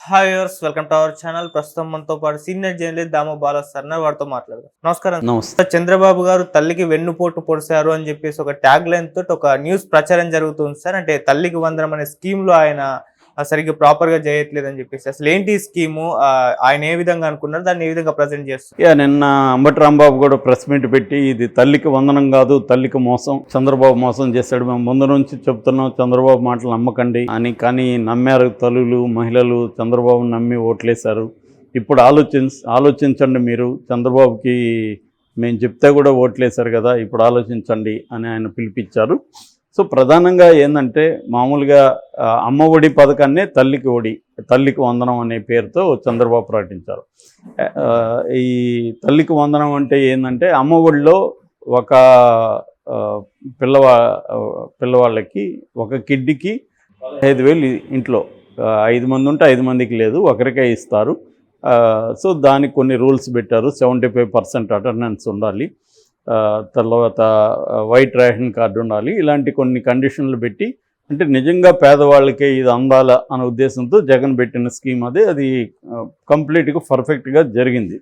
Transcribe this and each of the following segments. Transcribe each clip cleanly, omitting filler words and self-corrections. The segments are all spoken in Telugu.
Hi viewers, welcome to our channel. ప్రస్తుతం మనతో పాటు senior journalist Damoh Bala sir ఉన్నారు. వారితో మాట్లాడదాం. నమస్కారం నమస్తే. సార్. చంద్రబాబు గారు తల్లికి వెన్నుపోటు పొడిచారు అని చెప్పేసి ఒక ట్యాగ్ లైన్ తోటి ఒక న్యూస్ ప్రచారం జరుగుతుంది సార్. అంటే తల్లికి వందనం అనే స్కీమ్ లో ఆయన సరిగ్గా ప్రాపర్ గా చేయట్లేదు అని చెప్పేసి, అసలు ఏంటి ఈ స్కీము, ఆయన ఏ విధంగా అనుకున్నారు, దాన్ని ఏ విధంగా ప్రజెంట్ చేస్తారు? నిన్న అంబటి రాంబాబు కూడా ప్రెస్ మీట్ పెట్టి ఇది తల్లికి వందనం కాదు, తల్లికి మోసం, చంద్రబాబు మోసం చేశాడు, మేము ముందు నుంచి చెప్తున్నాం చంద్రబాబు మాటలు నమ్మకండి అని. కానీ నమ్మారు తల్లులు, మహిళలు చంద్రబాబుని నమ్మి ఓట్లేశారు. ఇప్పుడు ఆలోచించండి, మీరు చంద్రబాబుకి మేము చెప్తే కూడా ఓట్లేశారు కదా, ఇప్పుడు ఆలోచించండి అని ఆయన పిలిపించారు. సో ప్రధానంగా ఏంటంటే, మామూలుగా అమ్మ ఒడి పథకాన్నే తల్లికి వందనం అనే పేరుతో చంద్రబాబు ప్రకటించారు. ఈ తల్లికి వందనం అంటే ఏంటంటే, అమ్మ ఒడిలో ఒక పిల్లవాళ్ళకి ఒక కిడ్డీకి 15,000 ఇంట్లో 5 మంది ఉంటే 5 మందికి లేదు, ఒకరికే ఇస్తారు. సో దానికి కొన్ని రూల్స్ పెట్టారు. 75% అటెండెన్స్ ఉండాలి, తర్వాత వైట్ రేషన్ కార్డు ఉండాలి, ఇలాంటి కొన్ని కండిషన్లు పెట్టి, అంటే నిజంగా పేదవాళ్ళకే ఇది అందాల అనే ఉద్దేశంతో జగన్ పెట్టిన స్కీమ్ అది కంప్లీట్గా పర్ఫెక్ట్గా జరిగింది.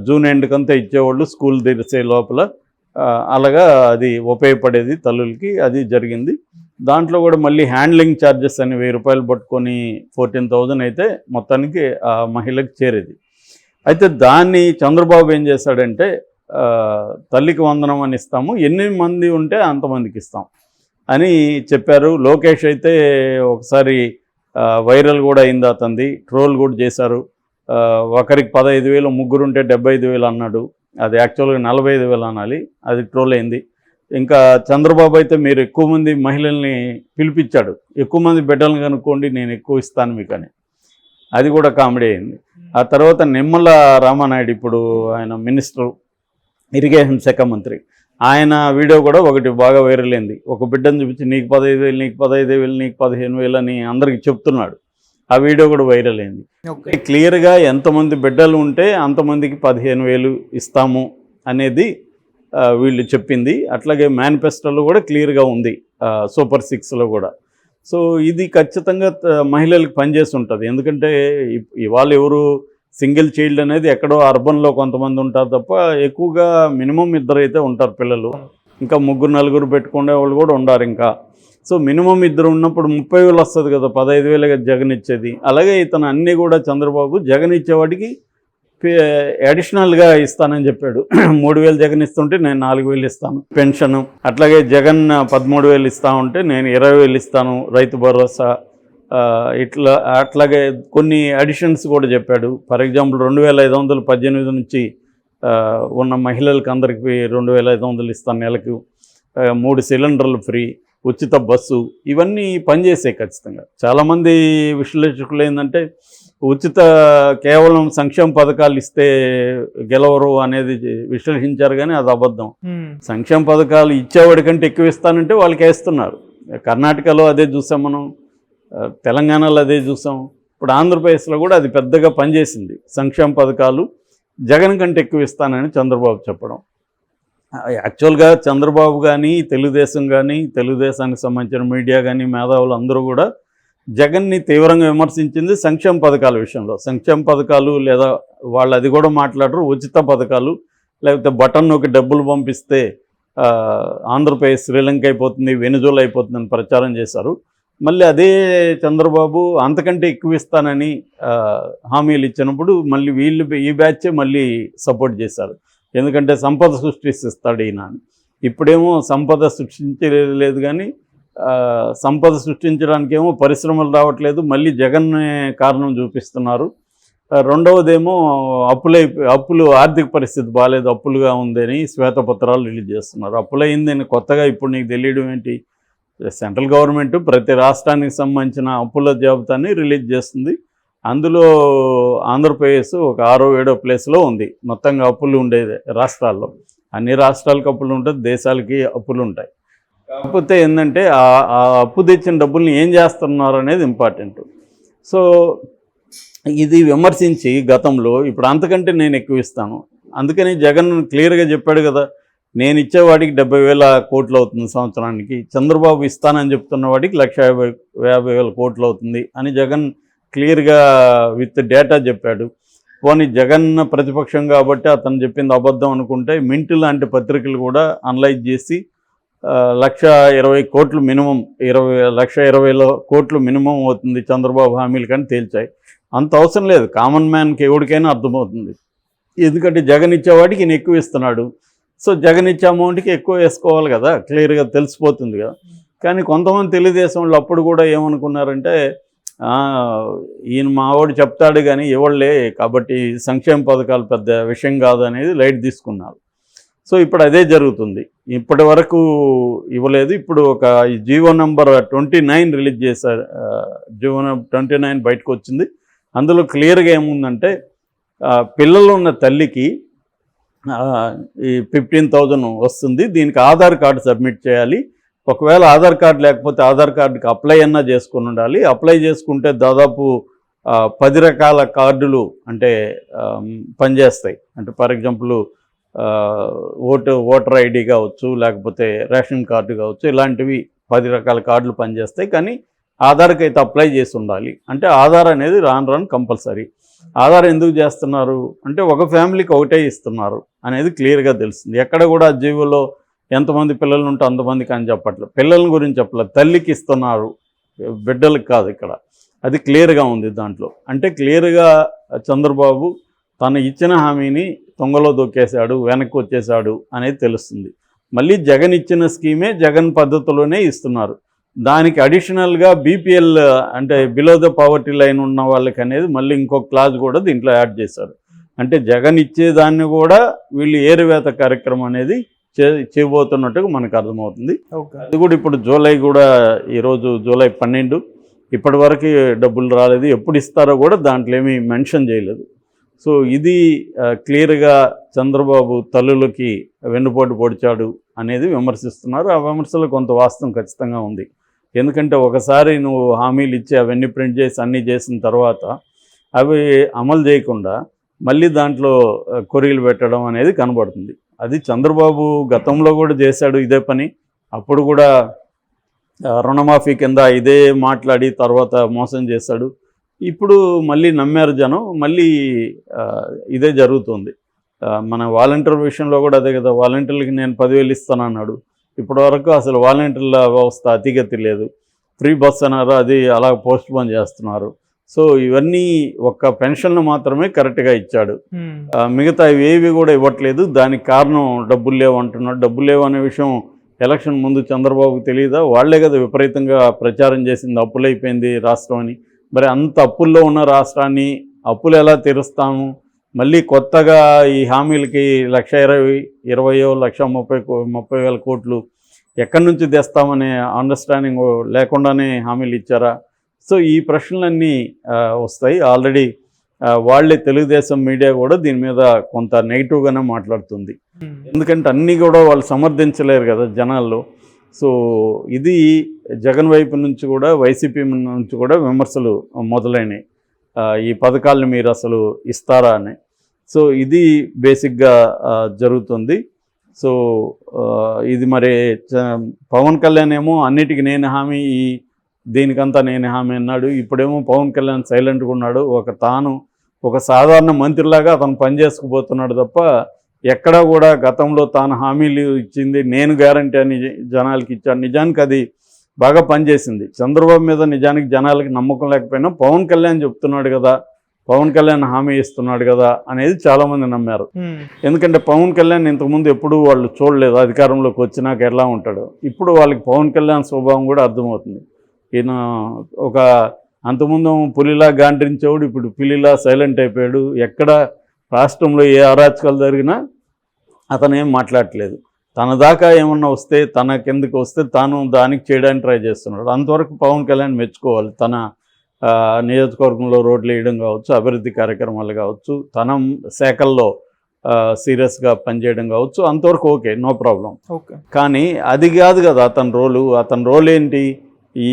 జూన్ ఎండ్కంతా ఇచ్చేవాళ్ళు స్కూల్ తెరిసే లోపల, అలాగా అది ఉపయోగపడేది తల్లులకి, అది జరిగింది. దాంట్లో కూడా మళ్ళీ హ్యాండ్లింగ్ ఛార్జెస్ అని 1000 రూపాయలు పట్టుకొని 14,000 అయితే మొత్తానికి ఆ మహిళకి చేరేది. అయితే దాన్ని చంద్రబాబు ఏం చేశాడంటే, తల్లికి వందనం అని ఇస్తాము, ఎన్ని మంది ఉంటే అంతమందికి ఇస్తాం అని చెప్పారు. లోకేష్ అయితే ఒకసారి వైరల్ కూడా అయింది, అతనిది ట్రోల్ కూడా చేశారు. ఒకరికి 15,000, ముగ్గురుంటే 75,000 అన్నాడు. అది యాక్చువల్గా 45,000 అనాలి, అది ట్రోల్ అయింది. ఇంకా చంద్రబాబు అయితే మీరు ఎక్కువ మంది మహిళల్ని పిలిపించాడు, ఎక్కువ మంది బిడ్డలను కనుక్కోండి, నేను ఎక్కువ ఇస్తాను మీకు అని, అది కూడా కామెడీ అయింది. ఆ తర్వాత నిమ్మల రామానాయుడు, ఇప్పుడు ఆయన మినిస్టర్, ఇరిగేషన్ శాఖ మంత్రి, ఆయన వీడియో కూడా ఒకటి బాగా వైరల్ అయింది. ఒక బిడ్డను చూపించి నీకు 15,000, నీకు 15,000, నీకు 15,000 అని అందరికి చెప్తున్నాడు. ఆ వీడియో కూడా వైరల్ అయింది. క్లియర్గా ఎంతమంది బిడ్డలు ఉంటే అంతమందికి 15,000 ఇస్తాము అనేది వీళ్ళు చెప్పింది. అట్లాగే మేనిఫెస్టోలో కూడా క్లియర్గా ఉంది, సూపర్ 6లో కూడా. సో ఇది ఖచ్చితంగా మహిళలకు పనిచేసి ఉంటుంది. ఎందుకంటే ఇవాళ ఎవరు సింగిల్ చైల్డ్ అనేది ఎక్కడో అర్బన్లో కొంతమంది ఉంటారు తప్ప, ఎక్కువగా మినిమం 2 అయితే ఉంటారు పిల్లలు, ఇంకా 3, 4 పెట్టుకునే వాళ్ళు కూడా ఉండారు ఇంకా. సో మినిమం 2 ఉన్నప్పుడు 30,000 వస్తుంది కదా, 15,000 జగన్ ఇచ్చేది. అలాగే ఇతను అన్నీ కూడా చంద్రబాబు జగన్ ఇచ్చేవాడికి అడిషనల్గా ఇస్తానని చెప్పాడు. 3,000 జగన్ ఇస్తుంటే నేను 4,000 ఇస్తాను పెన్షన్, అట్లాగే జగన్ 13,000 ఇస్తా ఉంటే నేను 20,000 ఇస్తాను రైతు భరోసా, అట్లాగే కొన్ని అడిషన్స్ కూడా చెప్పాడు. ఫర్ ఎగ్జాంపుల్ 2,518 నుంచి ఉన్న మహిళలకు అందరికీ 2,500 ఇస్తాను నెలకు, 3 సిలిండర్లు ఫ్రీ, ఉచిత బస్సు, ఇవన్నీ పనిచేసాయి ఖచ్చితంగా. చాలామంది విశ్లేషకులు ఏంటంటే, కేవలం సంక్షేమ పథకాలు ఇస్తే గెలవరు అనేది విశ్లేషించారు, కానీ అది అబద్ధం. సంక్షేమ పథకాలు ఇచ్చేవాడి కంటే ఎక్కువ ఇస్తానంటే వాళ్ళకి వేస్తున్నారు. కర్ణాటకలో అదే చూసాం మనం, తెలంగాణలో అదే చూసాం, ఇప్పుడు ఆంధ్రప్రదేశ్లో కూడా అది పెద్దగా పనిచేసింది. సంక్షేమ పథకాలు జగన్ కంటే ఎక్కువ ఇస్తానని చంద్రబాబు చెప్పడం. యాక్చువల్గా చంద్రబాబు కానీ, తెలుగుదేశం కానీ, తెలుగుదేశానికి సంబంధించిన మీడియా కానీ, మేధావులు అందరూ కూడా జగన్ని తీవ్రంగా విమర్శించింది సంక్షేమ పథకాల విషయంలో. సంక్షేమ పథకాలు లేదా వాళ్ళు అది కూడా మాట్లాడరు, ఉచిత పథకాలు, లేకపోతే బటన్ నొక్కి డబ్బులు పంపిస్తే ఆంధ్రప్రదేశ్ శ్రీలంక అయిపోతుంది, వెనుజులా అయిపోతుందని ప్రచారం చేశారు. మళ్ళీ అదే చంద్రబాబు అంతకంటే ఎక్కువ ఇస్తానని హామీలు ఇచ్చినప్పుడు మళ్ళీ ఈ బ్యాచే మళ్ళీ సపోర్ట్ చేశారు. ఎందుకంటే సంపద సృష్టిస్తాడు ఈయన. ఇప్పుడేమో సంపద సృష్టించలేదు, కానీ సంపద సృష్టించడానికేమో పరిశ్రమలు రావట్లేదు, మళ్ళీ జగన్ కారణం చూపిస్తున్నారు. రెండవదేమో అప్పులు, ఆర్థిక పరిస్థితి బాగాలేదు, అప్పులుగా ఉందని శ్వేతపత్రాలు రిలీజ్ చేస్తున్నారు. అప్పులైందని కొత్తగా ఇప్పుడు నీకు తెలియడం ఏంటి? సెంట్రల్ గవర్నమెంట్ ప్రతి రాష్ట్రానికి సంబంధించిన అప్పుల జాబితాని రిలీజ్ చేస్తుంది. అందులో ఆంధ్రప్రదేశ్ ఒక 6వ 7వ ప్లేస్లో ఉంది మొత్తంగా అప్పులు ఉండేది రాష్ట్రాల్లో. అన్ని రాష్ట్రాలకు అప్పులు ఉంటుంది, దేశాలకి అప్పులు ఉంటాయి. కాకపోతే ఏంటంటే ఆ అప్పు తెచ్చిన డబ్బుల్ని ఏం చేస్తున్నారు అనేది ఇంపార్టెంట్. సో ఇది విమర్శించి గతంలో, ఇప్పుడు అంతకంటే నేను ఎక్కువ ఇస్తాను, అందుకని జగన్ క్లియర్గా చెప్పాడు కదా, నేను ఇచ్చేవాడికి 70,000 కోట్లు అవుతుంది సంవత్సరానికి, చంద్రబాబు ఇస్తానని చెప్తున్న వాడికి 1,50,000 కోట్లు అవుతుంది అని జగన్ క్లియర్గా విత్ డేటా చెప్పాడు. పోనీ జగన్ ప్రతిపక్షం కాబట్టి అతను చెప్పింది అబద్ధం అనుకుంటే మింట్ లాంటి పత్రికలు కూడా అనలైజ్ చేసి 1,20 కోట్లు మినిమం 1,20 కోట్లు మినిమం అవుతుంది చంద్రబాబు హామీలు కానీ తేల్చాయి. అంత అవసరం లేదు, కామన్ మ్యాన్కి ఎవరికైనా అర్థమవుతుంది. ఎందుకంటే జగన్ ఇచ్చేవాడికి ఈయన ఎక్కువ ఇస్తున్నాడు, సో జగన్ ఇచ్చే అమౌంట్కి ఎక్కువ వేసుకోవాలి కదా, క్లియర్గా తెలిసిపోతుంది కదా. కానీ కొంతమంది తెలుగుదేశం వాళ్ళు అప్పుడు కూడా ఏమనుకున్నారంటే ఈయన మావాడు చెప్తాడు కానీ ఇవ్వలే కాబట్టి సంక్షేమ పథకాలు పెద్ద విషయం కాదు అనేది లైట్ తీసుకున్నారు. సో ఇప్పుడు అదే జరుగుతుంది. ఇప్పటి వరకు ఇవ్వలేదు. ఇప్పుడు ఒక జీవో నెంబర్ 29 రిలీజ్ చేశారు. జీవో నెంబర్ 29 బయటకు వచ్చింది. అందులో క్లియర్గా ఏముందంటే పిల్లలు ఉన్న తల్లికి ఈ 15,000 వస్తుంది. దీనికి ఆధార్ కార్డు సబ్మిట్ చేయాలి. ఒకవేళ ఆధార్ కార్డు లేకపోతే ఆధార్ కార్డుకి అప్లై అన్నా చేసుకుని ఉండాలి. అప్లై చేసుకుంటే దాదాపు 10 రకాల కార్డులు అంటే పనిచేస్తాయి. అంటే ఫర్ ఎగ్జాంపుల్ ఓటర్ ఐడి కావచ్చు, లేకపోతే రేషన్ కార్డు కావచ్చు, ఇలాంటివి 10 రకాల కార్డులు పనిచేస్తాయి. కానీ ఆధార్కి అయితే అప్లై చేసి ఉండాలి. అంటే ఆధార్ అనేది రాను కంపల్సరీ. ఆధార్ ఎందుకు చేస్తున్నారు అంటే ఒక ఫ్యామిలీకి ఒకటే ఇస్తున్నారు అనేది క్లియర్గా తెలుస్తుంది. ఎక్కడ కూడా జీవోలో ఎంతమంది పిల్లలు ఉంటే అంతమందికి అని చెప్పట్లేదు, పిల్లల గురించి చెప్పలేదు, తల్లికి ఇస్తున్నారు, బిడ్డలకు కాదు ఇక్కడ. అది క్లియర్గా ఉంది దాంట్లో. అంటే క్లియర్గా చంద్రబాబు తను ఇచ్చిన హామీని తొంగలో దొక్కేశాడు, వెనక్కి వచ్చేసాడు అనేది తెలుస్తుంది. మళ్ళీ జగన్ ఇచ్చిన స్కీమే జగన్ పద్ధతిలోనే ఇస్తున్నారు. దానికి అడిషనల్గా బీపీఎల్ అంటే బిలో ద పవర్టీ లైన్ ఉన్న వాళ్ళకి అనేది మళ్ళీ ఇంకో క్లాజ్ కూడా దీంట్లో యాడ్ చేశారు. అంటే జగన్ ఇచ్చేదాన్ని కూడా వీళ్ళు ఏరువేత కార్యక్రమం అనేది చేయబోతున్నట్టుగా మనకు అర్థమవుతుంది. అది కూడా ఇప్పుడు జూలై కూడా ఈరోజు జూలై 12 ఇప్పటి వరకు డబ్బులు రాలేదు, ఎప్పుడు ఇస్తారో కూడా దాంట్లో ఏమీ మెన్షన్ చేయలేదు. సో ఇది క్లియర్గా చంద్రబాబు తల్లులకి వెన్నుపోటు పొడిచాడు అనేది విమర్శిస్తున్నారు. ఆ విమర్శలో కొంత వాస్తవం ఖచ్చితంగా ఉంది. ఎందుకంటే ఒకసారి నువ్వు హామీలు ఇచ్చి అవన్నీ ప్రింట్ చేసి అన్నీ చేసిన తర్వాత అవి అమలు చేయకుండా మళ్ళీ దాంట్లో కొరీలు పెట్టడం అనేది కనబడుతుంది. అది చంద్రబాబు గతంలో కూడా చేశాడు ఇదే పని. అప్పుడు కూడా రుణమాఫీ కింద ఇదే మాట్లాడి తర్వాత మోసం చేశాడు. ఇప్పుడు మళ్ళీ నమ్మారు జనం, మళ్ళీ ఇదే జరుగుతుంది. మన వాలంటీర్ విషయంలో కూడా అదే కదా, వాలంటీర్లకి నేను 10,000 ఇస్తానన్నాడు. ఇప్పటి వరకు అసలు వాలంటీర్ల వ్యవస్థ అతిగతి లేదు. ఫ్రీ బస్ అన్నారు, అది అలా పోస్ట్ పోన్ చేస్తున్నారు. సో ఇవన్నీ ఒక్క పెన్షన్లు మాత్రమే కరెక్ట్గా ఇచ్చాడు, మిగతా ఏవి కూడా ఇవ్వట్లేదు. దానికి కారణం డబ్బులు లేవు అంటున్నాడు. డబ్బులు లేవు అనే విషయం ఎలక్షన్ ముందు చంద్రబాబుకు తెలియదా? వాళ్లే కదా విపరీతంగా ప్రచారం చేసింది అప్పులైపోయింది రాష్ట్రం అని. మరి అంత అప్పుల్లో ఉన్న రాష్ట్రాన్ని అప్పులు ఎలా తీరుస్తాము? మళ్ళీ కొత్తగా ఈ హామీలకి 1,20,000 1,30,000 కోట్లు ఎక్కడి నుంచి తెస్తామనే అండర్స్టాండింగ్ లేకుండానే హామీలు ఇచ్చారా? సో ఈ ప్రశ్నలన్నీ వస్తాయి. ఆల్రెడీ వాళ్ళే తెలుగుదేశం మీడియా కూడా దీని మీద కొంత నెగిటివ్గానే మాట్లాడుతుంది. ఎందుకంటే అన్నీ కూడా వాళ్ళు సమర్థించలేరు కదా జనాల్లో. సో ఇది జగన్ వైపు నుంచి కూడా వైసీపీ నుంచి కూడా విమర్శలు మొదలైనవి. ఈ పథకాలను మీరు అసలు ఇస్తారా అని. సో ఇది బేసిక్గా జరుగుతుంది. సో ఇది మరి పవన్ కళ్యాణ్ ఏమో అన్నిటికీ నేను హామీ, దీనికంతా నేను హామీ అన్నాడు. ఇప్పుడేమో పవన్ కళ్యాణ్ సైలెంట్గా ఉన్నాడు. తాను ఒక సాధారణ మంత్రిలాగా అతను పనిచేసుకుపోతున్నాడు తప్ప ఎక్కడా కూడా గతంలో తాను హామీలు ఇచ్చింది నేను గ్యారంటీ అని జనాలకి ఇచ్చాడు. నిజానికి అది బాగా పనిచేసింది. చంద్రబాబు మీద నిజానికి జనాలకి నమ్మకం లేకపోయినా పవన్ కళ్యాణ్ చెప్తున్నాడు కదా, పవన్ కళ్యాణ్ హామీ ఇస్తున్నాడు కదా అనేది చాలామంది నమ్మారు. ఎందుకంటే పవన్ కళ్యాణ్ ఇంతకుముందు ఎప్పుడూ వాళ్ళు చూడలేదు, అధికారంలోకి వచ్చినాక ఎలా ఉంటాడు. ఇప్పుడు వాళ్ళకి పవన్ కళ్యాణ్ స్వభావం కూడా అర్థమవుతుంది. ఈయన ఒక అంతకుముందు పులిలా గాండ్రించేవాడు, ఇప్పుడు పులిలా సైలెంట్ అయిపోయాడు. ఎక్కడ రాష్ట్రంలో ఏ అరాచకాలు జరిగినా అతను ఏం మాట్లాడట్లేదు. తన దాకా ఏమన్నా వస్తే, తన కిందకి వస్తే తాను దానికి చేయడానికి ట్రై చేస్తున్నాడు. అంతవరకు పవన్ కళ్యాణ్ మెచ్చుకోవాలి. తన నియోజకవర్గంలో రోడ్లు వేయడం కావచ్చు, అభివృద్ధి కార్యక్రమాలు కావచ్చు, తన శాఖల్లో సీరియస్గా పనిచేయడం కావచ్చు, అంతవరకు ఓకే, నో ప్రాబ్లం. కానీ అది కాదు కదా అతని రోలు. అతని రోల్ ఏంటి? ఈ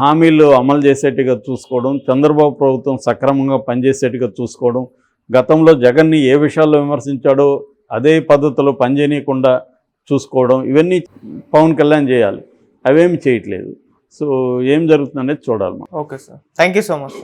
హామీలు అమలు చేసేట్టుగా చూసుకోవడం, చంద్రబాబు ప్రభుత్వం సక్రమంగా పనిచేసేట్టుగా చూసుకోవడం, గతంలో జగన్ని ఏ విషయాల్లో విమర్శించాడో అదే పద్ధతిలో పనిచేయకుండా చూసుకోవడం, ఇవన్నీ పవన్ కళ్యాణ్ చేయాలి. అవేమి చేయట్లేదు. సో ఏం జరుగుతుందనేది చూడాలి. Okay sir, thank you so much sir.